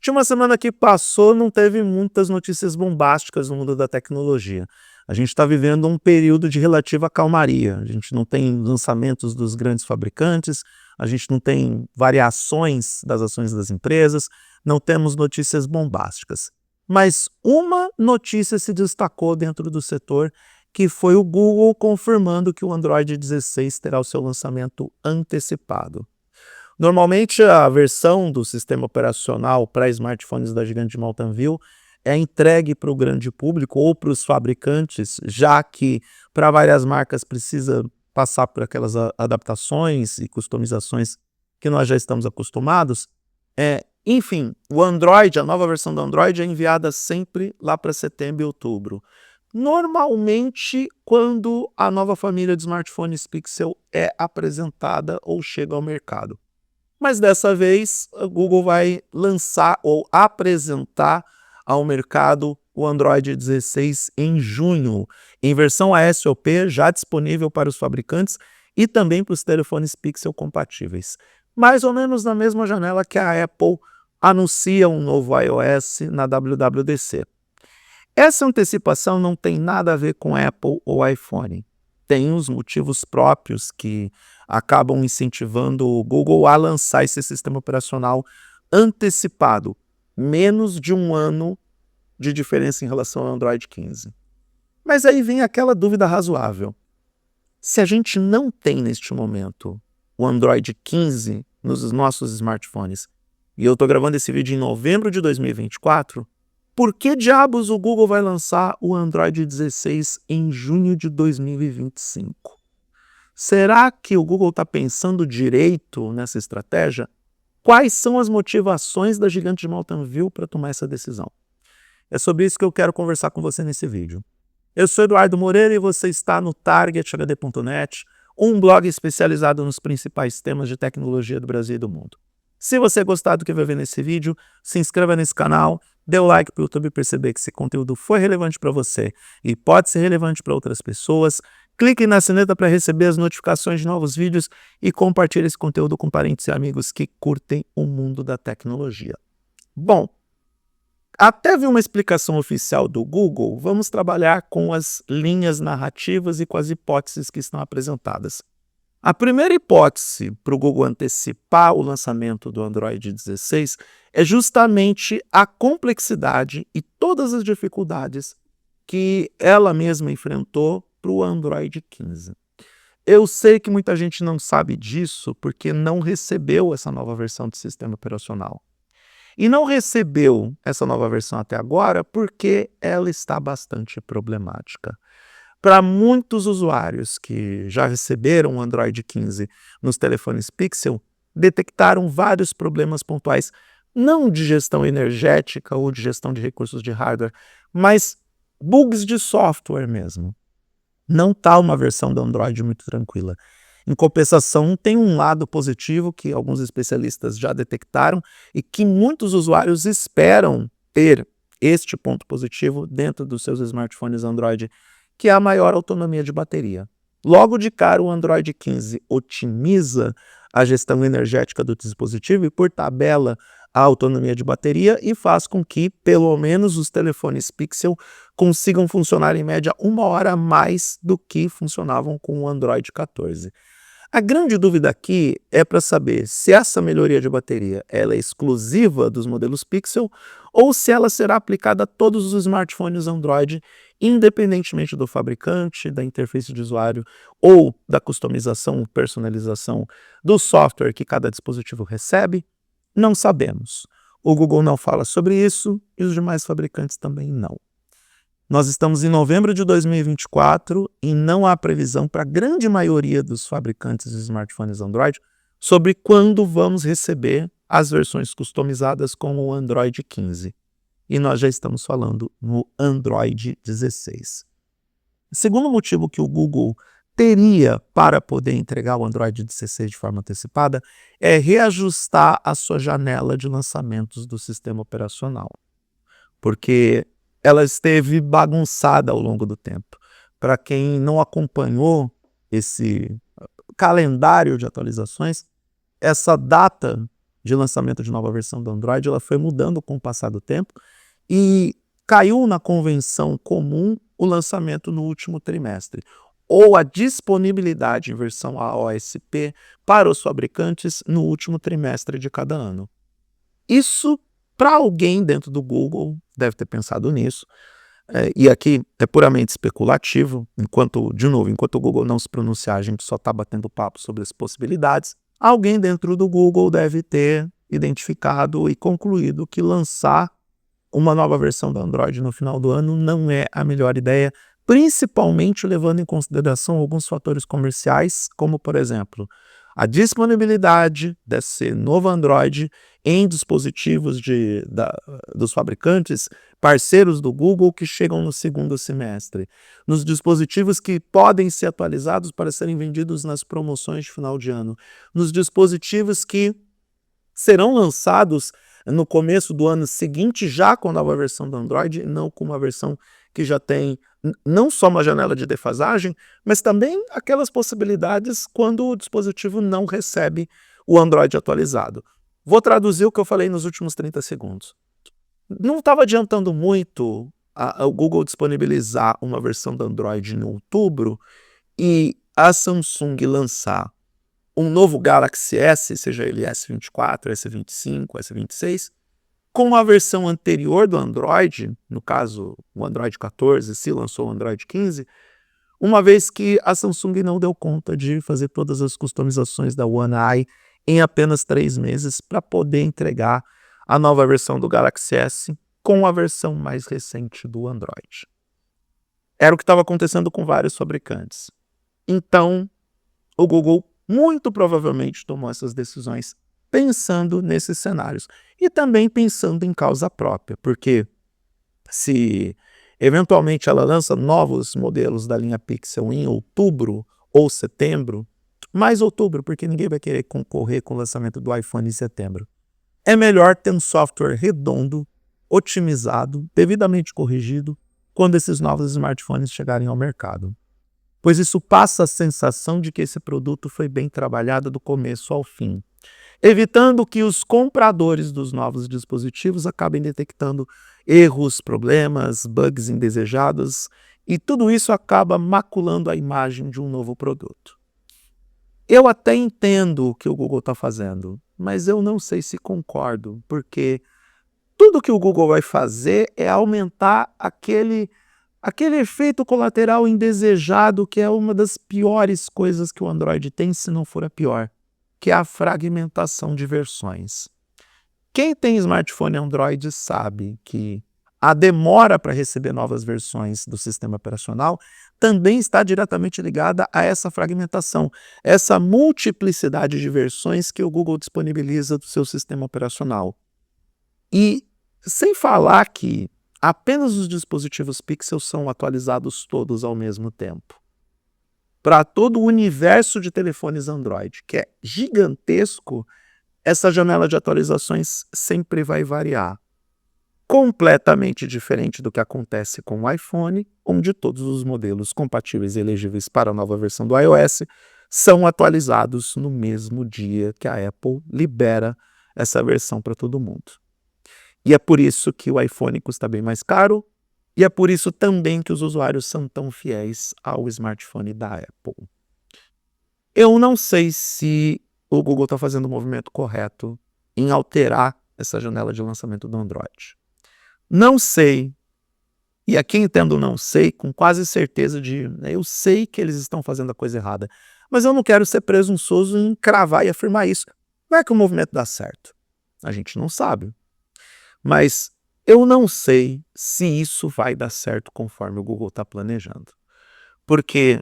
Última semana que passou não teve muitas notícias bombásticas no mundo da tecnologia. A gente está vivendo um período de relativa calmaria. A gente não tem lançamentos dos grandes fabricantes, a gente não tem variações das ações das empresas, não temos notícias bombásticas. Mas uma notícia se destacou dentro do setor, que foi o Google confirmando que o Android 16 terá o seu lançamento antecipado. Normalmente, a versão do sistema operacional para smartphones da gigante de Mountain View é entregue para o grande público ou para os fabricantes, já que para várias marcas precisa passar por aquelas adaptações e customizações que nós já estamos acostumados. Enfim, o Android, a nova versão do Android é enviada sempre lá para setembro e outubro. Normalmente, quando a nova família de smartphones Pixel é apresentada ou chega ao mercado. Mas dessa vez, a Google vai lançar ou apresentar ao mercado o Android 16 em junho, em versão ASOP, já disponível para os fabricantes e também para os telefones Pixel compatíveis. Mais ou menos na mesma janela que a Apple anuncia um novo iOS na WWDC. Essa antecipação não tem nada a ver com Apple ou iPhone. Tem os motivos próprios que acabam incentivando o Google a lançar esse sistema operacional antecipado, menos de um ano de diferença em relação ao Android 15. Mas aí vem aquela dúvida razoável. Se a gente não tem neste momento o Android 15 nos nossos smartphones, e eu estou gravando esse vídeo em novembro de 2024, por que diabos o Google vai lançar o Android 16 em junho de 2025? Será que o Google está pensando direito nessa estratégia? Quais são as motivações da gigante de Mountain View para tomar essa decisão? É sobre isso que eu quero conversar com você nesse vídeo. Eu sou Eduardo Moreira e você está no TargetHD.net, um blog especializado nos principais temas de tecnologia do Brasil e do mundo. Se você gostar do que vai ver nesse vídeo, se inscreva nesse canal, dê o like para o YouTube perceber que esse conteúdo foi relevante para você e pode ser relevante para outras pessoas. Clique na sineta para receber as notificações de novos vídeos e compartilhe esse conteúdo com parentes e amigos que curtem o mundo da tecnologia. Bom, até ver uma explicação oficial do Google, vamos trabalhar com as linhas narrativas e com as hipóteses que estão apresentadas. A primeira hipótese para o Google antecipar o lançamento do Android 16 é justamente a complexidade e todas as dificuldades que ela mesma enfrentou para o Android 15. Eu sei que muita gente não sabe disso porque não recebeu essa nova versão do sistema operacional. E não recebeu essa nova versão até agora porque ela está bastante problemática. Para muitos usuários que já receberam o Android 15 nos telefones Pixel, detectaram vários problemas pontuais, não de gestão energética ou de gestão de recursos de hardware, mas bugs de software mesmo. Não está uma versão do Android muito tranquila. Em compensação, tem um lado positivo que alguns especialistas já detectaram e que muitos usuários esperam ter este ponto positivo dentro dos seus smartphones Android, que é a maior autonomia de bateria. Logo de cara, o Android 15 otimiza a gestão energética do dispositivo e, por tabela, a autonomia de bateria e faz com que, pelo menos, os telefones Pixel consigam funcionar em média 1 hora a mais do que funcionavam com o Android 14. A grande dúvida aqui é para saber se essa melhoria de bateria ela é exclusiva dos modelos Pixel ou se ela será aplicada a todos os smartphones Android, independentemente do fabricante, da interface de usuário ou da customização, personalização do software que cada dispositivo recebe. Não sabemos. O Google não fala sobre isso e os demais fabricantes também não. Nós estamos em novembro de 2024 e não há previsão para a grande maioria dos fabricantes de smartphones Android sobre quando vamos receber as versões customizadas com o Android 15. E nós já estamos falando no Android 16. O segundo motivo que o Google teria para poder entregar o Android 16 de forma antecipada é reajustar a sua janela de lançamentos do sistema operacional. Porque ela esteve bagunçada ao longo do tempo. Para quem não acompanhou esse calendário de atualizações, essa data de lançamento de nova versão do Android, ela foi mudando com o passar do tempo e caiu na convenção comum o lançamento no último trimestre, ou a disponibilidade em versão AOSP para os fabricantes no último trimestre de cada ano. Isso, para alguém dentro do Google, deve ter pensado nisso, e aqui é puramente especulativo, enquanto o Google não se pronunciar, a gente só está batendo papo sobre as possibilidades. Alguém dentro do Google deve ter identificado e concluído que lançar uma nova versão do Android no final do ano não é a melhor ideia, principalmente levando em consideração alguns fatores comerciais, como, por exemplo, a disponibilidade desse novo Android em dispositivos dos fabricantes parceiros do Google que chegam no segundo semestre, nos dispositivos que podem ser atualizados para serem vendidos nas promoções de final de ano, nos dispositivos que serão lançados no começo do ano seguinte, já com a nova versão do Android, não com uma versão que já tem não só uma janela de defasagem, mas também aquelas possibilidades quando o dispositivo não recebe o Android atualizado. Vou traduzir o que eu falei nos últimos 30 segundos. Não estava adiantando muito o Google disponibilizar uma versão do Android em outubro e a Samsung lançar um novo Galaxy S, seja ele S24, S25, S26, com a versão anterior do Android, no caso o Android 14, se lançou o Android 15, uma vez que a Samsung não deu conta de fazer todas as customizações da One UI em apenas 3 meses para poder entregar a nova versão do Galaxy S com a versão mais recente do Android. Era o que estava acontecendo com vários fabricantes. Então, o Google muito provavelmente tomou essas decisões pensando nesses cenários e também pensando em causa própria, porque se eventualmente ela lança novos modelos da linha Pixel em outubro ou setembro, mais outubro, porque ninguém vai querer concorrer com o lançamento do iPhone em setembro, é melhor ter um software redondo, otimizado, devidamente corrigido, quando esses novos smartphones chegarem ao mercado. Pois isso passa a sensação de que esse produto foi bem trabalhado do começo ao fim, evitando que os compradores dos novos dispositivos acabem detectando erros, problemas, bugs indesejados, e tudo isso acaba maculando a imagem de um novo produto. Eu até entendo o que o Google está fazendo, mas eu não sei se concordo, porque tudo que o Google vai fazer é aumentar aquele efeito colateral indesejado que é uma das piores coisas que o Android tem, se não for a pior, que é a fragmentação de versões. Quem tem smartphone Android sabe que a demora para receber novas versões do sistema operacional também está diretamente ligada a essa fragmentação, essa multiplicidade de versões que o Google disponibiliza do seu sistema operacional. E sem falar que apenas os dispositivos Pixel são atualizados todos ao mesmo tempo. Para todo o universo de telefones Android, que é gigantesco, essa janela de atualizações sempre vai variar. Completamente diferente do que acontece com o iPhone, onde todos os modelos compatíveis e elegíveis para a nova versão do iOS são atualizados no mesmo dia que a Apple libera essa versão para todo mundo. E é por isso que o iPhone custa bem mais caro, e é por isso também que os usuários são tão fiéis ao smartphone da Apple. Eu não sei se o Google está fazendo o movimento correto em alterar essa janela de lançamento do Android. Não sei, e aqui entendo não sei, com quase certeza eu sei que eles estão fazendo a coisa errada, mas eu não quero ser presunçoso em cravar e afirmar isso. Não é que o movimento dá certo. A gente não sabe. Mas eu não sei se isso vai dar certo conforme o Google está planejando. Porque,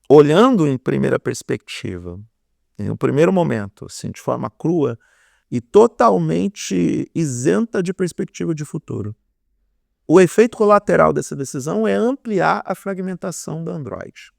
olhando em primeira perspectiva, em um primeiro momento, assim, de forma crua e totalmente isenta de perspectiva de futuro, o efeito colateral dessa decisão é ampliar a fragmentação do Android.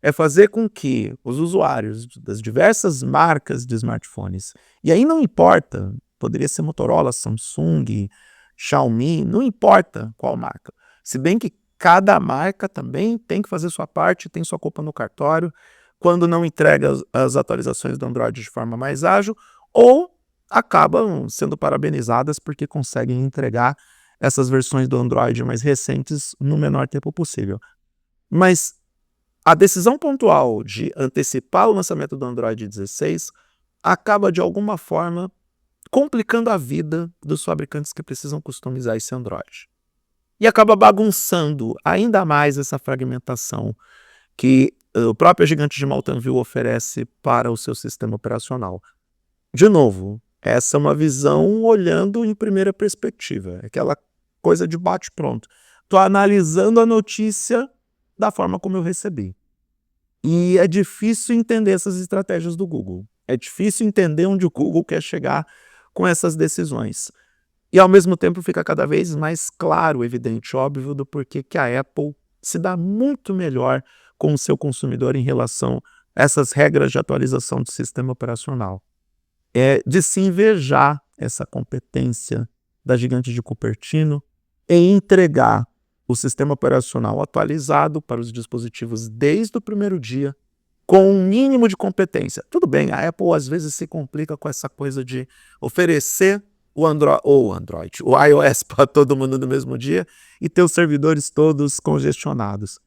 É fazer com que os usuários das diversas marcas de smartphones, e aí não importa, poderia ser Motorola, Samsung, Xiaomi, não importa qual marca. Se bem que cada marca também tem que fazer sua parte, tem sua culpa no cartório, quando não entrega as atualizações do Android de forma mais ágil, ou acabam sendo parabenizadas porque conseguem entregar essas versões do Android mais recentes no menor tempo possível. Mas a decisão pontual de antecipar o lançamento do Android 16 acaba, de alguma forma, complicando a vida dos fabricantes que precisam customizar esse Android. E acaba bagunçando ainda mais essa fragmentação que o próprio gigante de Mountain View oferece para o seu sistema operacional. De novo, essa é uma visão olhando em primeira perspectiva, é aquela coisa de bate-pronto. Estou analisando a notícia da forma como eu recebi. E é difícil entender essas estratégias do Google. É difícil entender onde o Google quer chegar com essas decisões. E, ao mesmo tempo, fica cada vez mais claro, evidente, óbvio, do porquê que a Apple se dá muito melhor com o seu consumidor em relação a essas regras de atualização do sistema operacional. É de se invejar essa competência da gigante de Cupertino em entregar o sistema operacional atualizado para os dispositivos desde o primeiro dia, com um mínimo de competência. Tudo bem, a Apple às vezes se complica com essa coisa de oferecer o iOS para todo mundo no mesmo dia e ter os servidores todos congestionados.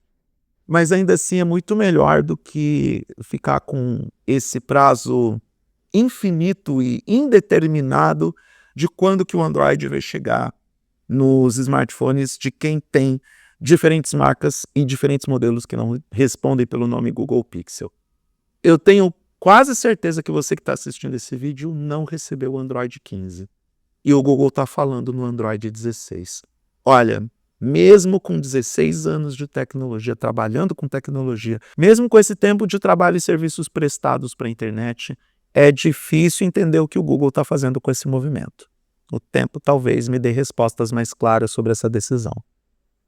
Mas ainda assim é muito melhor do que ficar com esse prazo infinito e indeterminado de quando que o Android vai chegar nos smartphones de quem tem diferentes marcas e diferentes modelos que não respondem pelo nome Google Pixel. Eu tenho quase certeza que você que está assistindo esse vídeo não recebeu o Android 15. E o Google está falando no Android 16. Olha, mesmo com 16 anos de tecnologia, trabalhando com tecnologia, mesmo com esse tempo de trabalho e serviços prestados para a internet, é difícil entender o que o Google está fazendo com esse movimento. O tempo talvez me dê respostas mais claras sobre essa decisão.